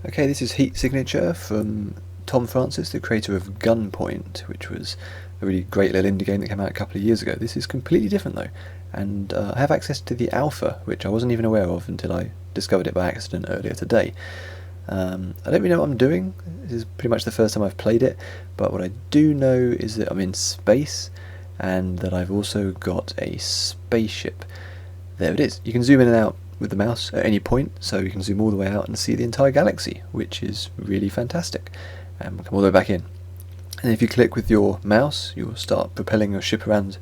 Okay, this is Heat Signature from Tom Francis, the creator of Gunpoint, which was a really great little indie game that came out a couple of years ago. This is completely different though, and I have access to the alpha, which I wasn't even aware of until I discovered it by accident earlier today. I don't really know what I'm doing. This is pretty much the first time I've played it, but what I do know is that I'm in space, and that I've also got a spaceship. There it is. You can zoom in and out with the mouse at any point, so you can zoom all the way out and see the entire galaxy, which is really fantastic. And we'll come all the way back in. And if you click with your mouse, you'll start propelling your ship around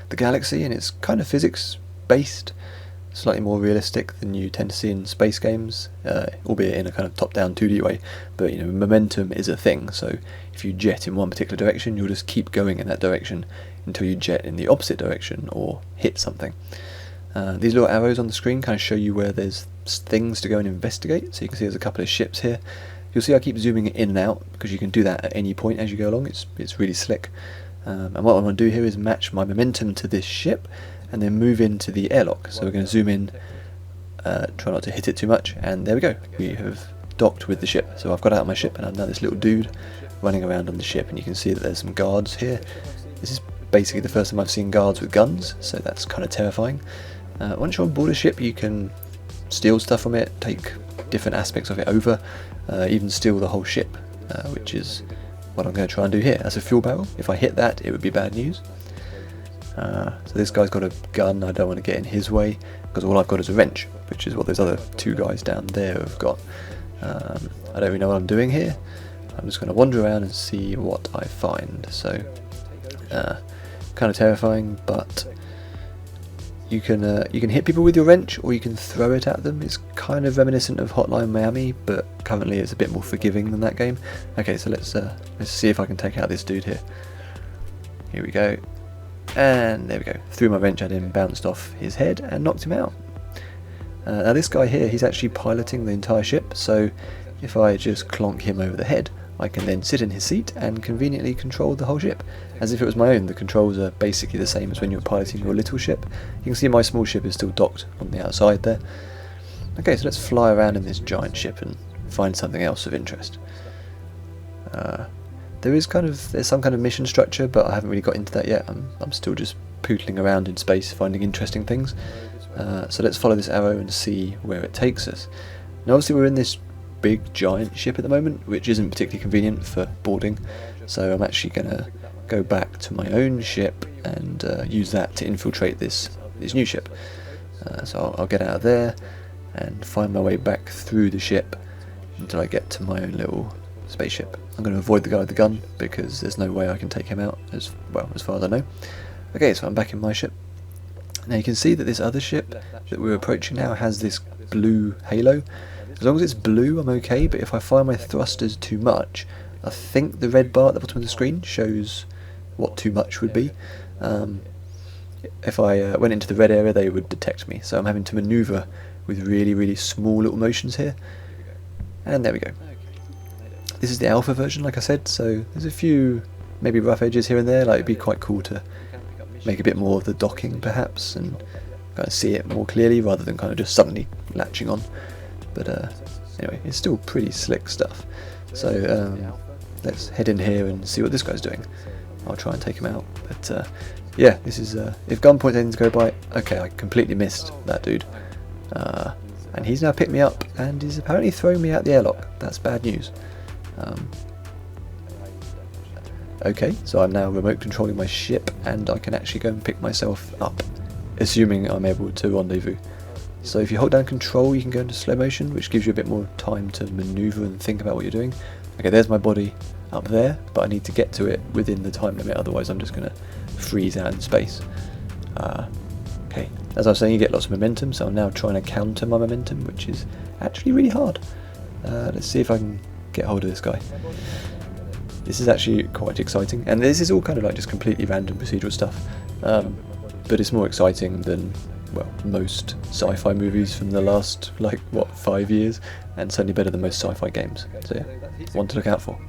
the galaxy, and it's kind of physics based, slightly more realistic than you tend to see in space games, albeit in a kind of top-down 2D way. But you know, momentum is a thing, so if you jet in one particular direction, you'll just keep going in that direction until you jet in the opposite direction or hit something. These little arrows on the screen kind of show you where there's things to go and investigate, so you can see there's a couple of ships here. You'll see I keep zooming in and out because you can do that at any point as you go along. It's really slick. And what I want to do here is match my momentum to this ship and then move into the airlock. So we're going to zoom in, try not to hit it too much, and there we go. We have docked with the ship. So I've got out of my ship and I've now this little dude running around on the ship, and you can see that there's some guards here. This is basically the first time I've seen guards with guns, so that's kind of terrifying. Once you're on board a ship, you can steal stuff from it, take different aspects of it over, even steal the whole ship, which is what I'm going to try and do here. That's a fuel barrel. If I hit that, it would be bad news. So this guy's got a gun. I don't want to get in his way, because all I've got is a wrench, which is what those other two guys down there have got. I don't really know what I'm doing here. I'm just going to wander around and see what I find. So, kind of terrifying, but you can hit people with your wrench, or you can throw it at them. It's kind of reminiscent of Hotline Miami, but currently it's a bit more forgiving than that game. Okay, so let's see if I can take out this dude here. Here we go, and there we go. Threw my wrench at him, bounced off his head, and knocked him out. Now this guy here, he's actually piloting the entire ship, so if I just clonk him over the head, I can then sit in his seat and conveniently control the whole ship, as if it was my own. The controls are basically the same as when you're piloting your little ship. You can see my small ship is still docked on the outside there. Okay, so let's fly around in this giant ship and find something else of interest. There's some kind of mission structure, but I haven't really got into that yet. I'm still just pootling around in space, finding interesting things. So let's follow this arrow and see where it takes us. Now obviously we're in this big giant ship at the moment, which isn't particularly convenient for boarding, so I'm actually going to go back to my own ship and use that to infiltrate this new ship. So I'll get out of there and find my way back through the ship until I get to my own little spaceship. I'm going to avoid the guy with the gun because there's no way I can take him out, as far as I know. Okay, so I'm back in my ship. Now you can see that this other ship that we're approaching now has this blue halo. As long as it's blue, I'm okay, but if I fire my thrusters too much, I think the red bar at the bottom of the screen shows what too much would be. If I went into the red area, they would detect me, so I'm having to manoeuvre with really, really small little motions here. And there we go. This is the alpha version, like I said, so there's a few maybe rough edges here and there. Like, it'd be quite cool to make a bit more of the docking, perhaps, and kind of see it more clearly rather than kind of just suddenly latching on. But anyway, it's still pretty slick stuff. So let's head in here and see what this guy's doing. I'll try and take him out. But yeah, this is if gunpoint ends go by. Okay, I completely missed that dude, and he's now picked me up and is apparently throwing me out the airlock. That's bad news. Okay, so I'm now remote controlling my ship, and I can actually go and pick myself up, assuming I'm able to rendezvous. So if you hold down control, you can go into slow motion, which gives you a bit more time to manoeuvre and think about what you're doing. Okay, there's my body up there, but I need to get to it within the time limit, otherwise I'm just going to freeze out in space. Okay, as I was saying, you get lots of momentum, so I'm now trying to counter my momentum, which is actually really hard. Let's see if I can get hold of this guy. This is actually quite exciting, and this is all kind of like just completely random procedural stuff, but it's more exciting than, well, most sci-fi movies from the last, 5 years, and certainly better than most sci-fi games. So yeah, one to look out for.